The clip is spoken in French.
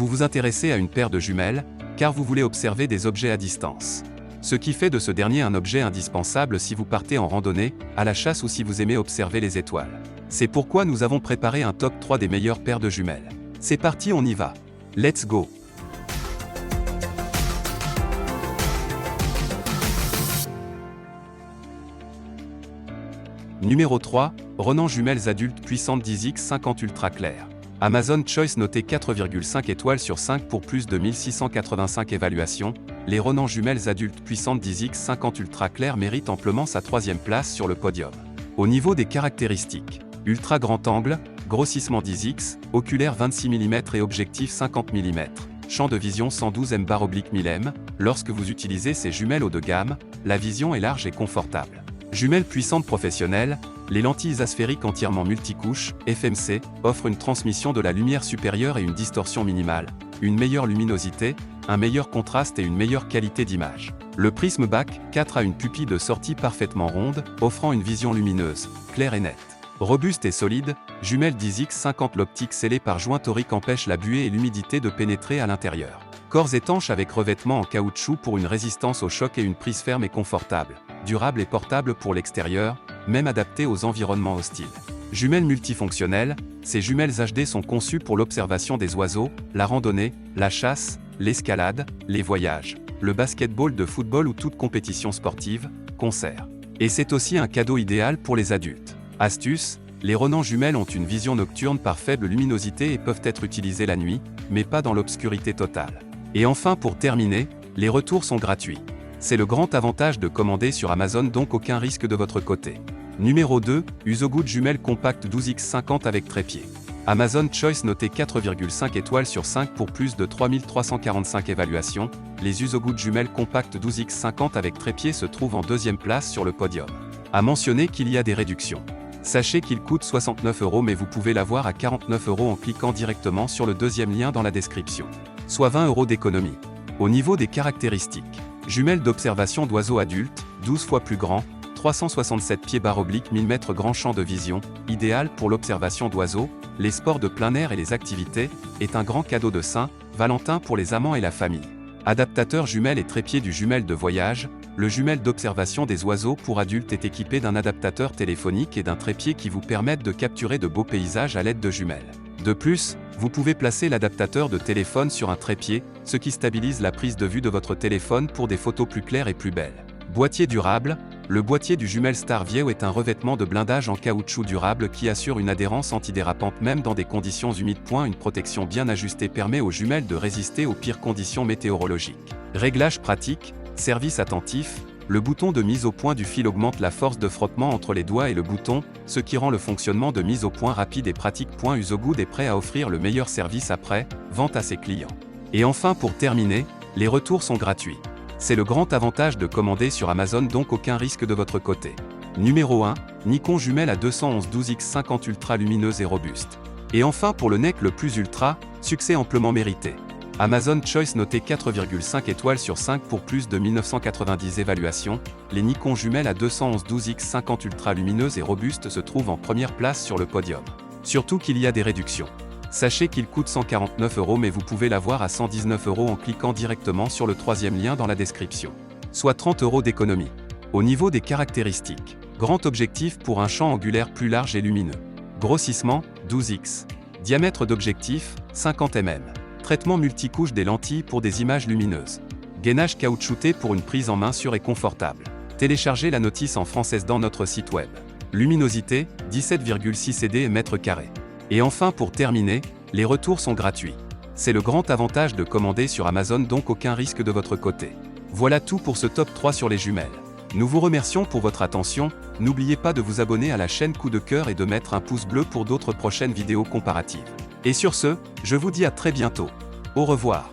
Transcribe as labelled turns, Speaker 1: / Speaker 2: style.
Speaker 1: Vous vous intéressez à une paire de jumelles, car vous voulez observer des objets à distance. Ce qui fait de ce dernier un objet indispensable si vous partez en randonnée, à la chasse ou si vous aimez observer les étoiles. C'est pourquoi nous avons préparé un top 3 des meilleures paires de jumelles. C'est parti, on y va. Let's go! Numéro 3, Ronan jumelles adultes puissantes 10x50 ultra claires. Amazon Choice noté 4,5 étoiles sur 5 pour plus de 1685 évaluations, les Ronan jumelles adultes puissantes 10x50 ultra claires méritent amplement sa 3e place sur le podium. Au niveau des caractéristiques, ultra grand angle, grossissement 10x, oculaire 26 mm et objectif 50 mm, champ de vision 112 m/1000 lorsque vous utilisez ces jumelles haut de gamme, la vision est large et confortable. Jumelles puissantes professionnelles, les lentilles asphériques entièrement multicouches, FMC, offrent une transmission de la lumière supérieure et une distorsion minimale, une meilleure luminosité, un meilleur contraste et une meilleure qualité d'image. Le prisme BAC 4 a une pupille de sortie parfaitement ronde, offrant une vision lumineuse, claire et nette. Robuste et solide, jumelle 10x50 l'optique scellée par joint torique empêche la buée et l'humidité de pénétrer à l'intérieur. Corps étanches avec revêtement en caoutchouc pour une résistance au choc et une prise ferme et confortable, durable et portable pour l'extérieur, même adaptée aux environnements hostiles. Jumelles multifonctionnelles, ces jumelles HD sont conçues pour l'observation des oiseaux, la randonnée, la chasse, l'escalade, les voyages, le basketball de football ou toute compétition sportive, concert. Et c'est aussi un cadeau idéal pour les adultes. Astuce, les Ronan jumelles ont une vision nocturne par faible luminosité et peuvent être utilisées la nuit, mais pas dans l'obscurité totale. Et enfin pour terminer, les retours sont gratuits. C'est le grand avantage de commander sur Amazon, donc aucun risque de votre côté. Numéro 2, Usogood jumelles compactes 12x50 avec trépied. Amazon Choice noté 4,5 étoiles sur 5 pour plus de 3345 évaluations, les Usogood jumelles compactes 12x50 avec trépied se trouvent en 2e place sur le podium. À mentionner qu'il y a des réductions. Sachez qu'il coûte 69 € mais vous pouvez l'avoir à 49 € en cliquant directement sur le 2e lien dans la description. Soit 20 € d'économie. Au niveau des caractéristiques, jumelles d'observation d'oiseaux adultes, 12 fois plus grand, 367 pieds/1000 mètres grand champ de vision, idéal pour l'observation d'oiseaux, les sports de plein air et les activités, est un grand cadeau de Saint-Valentin pour les amants et la famille. Adaptateur jumelles et trépied du jumelle de voyage, le jumelle d'observation des oiseaux pour adultes est équipé d'un adaptateur téléphonique et d'un trépied qui vous permettent de capturer de beaux paysages à l'aide de jumelles. De plus, vous pouvez placer l'adaptateur de téléphone sur un trépied, ce qui stabilise la prise de vue de votre téléphone pour des photos plus claires et plus belles. Boîtier durable, le boîtier du jumelle Star View est un revêtement de blindage en caoutchouc durable qui assure une adhérence antidérapante même dans des conditions humides. Une protection bien ajustée permet aux jumelles de résister aux pires conditions météorologiques. Réglage pratique, service attentif, le bouton de mise au point du fil augmente la force de frottement entre les doigts et le bouton, ce qui rend le fonctionnement de mise au point rapide et pratique. Usogood est prêt à offrir le meilleur service après vente à ses clients. Et enfin pour terminer, les retours sont gratuits. C'est le grand avantage de commander sur Amazon, donc aucun risque de votre côté. Numéro 1, Nikon jumelles à 211 12x50 ultra lumineuse et robuste. Et enfin pour le NEC le plus ultra, succès amplement mérité. Amazon Choice noté 4,5 étoiles sur 5 pour plus de 1990 évaluations, les Nikon jumelles à 211 12x50 ultra lumineuses et robustes se trouvent en 1re place sur le podium. Surtout qu'il y a des réductions. Sachez qu'il coûte 149 € mais vous pouvez l'avoir à 119 € en cliquant directement sur le 3e lien dans la description. Soit 30 € d'économie. Au niveau des caractéristiques, grand objectif pour un champ angulaire plus large et lumineux. Grossissement, 12x. Diamètre d'objectif, 50 mm. Traitement multicouche des lentilles pour des images lumineuses. Gainage caoutchouté pour une prise en main sûre et confortable. Téléchargez la notice en française dans notre site web. Luminosité, 17,6 d m². Et enfin pour terminer, les retours sont gratuits. C'est le grand avantage de commander sur Amazon, donc aucun risque de votre côté. Voilà tout pour ce top 3 sur les jumelles. Nous vous remercions pour votre attention, n'oubliez pas de vous abonner à la chaîne Coup de Cœur et de mettre un pouce bleu pour d'autres prochaines vidéos comparatives. Et sur ce, je vous dis à très bientôt. Au revoir.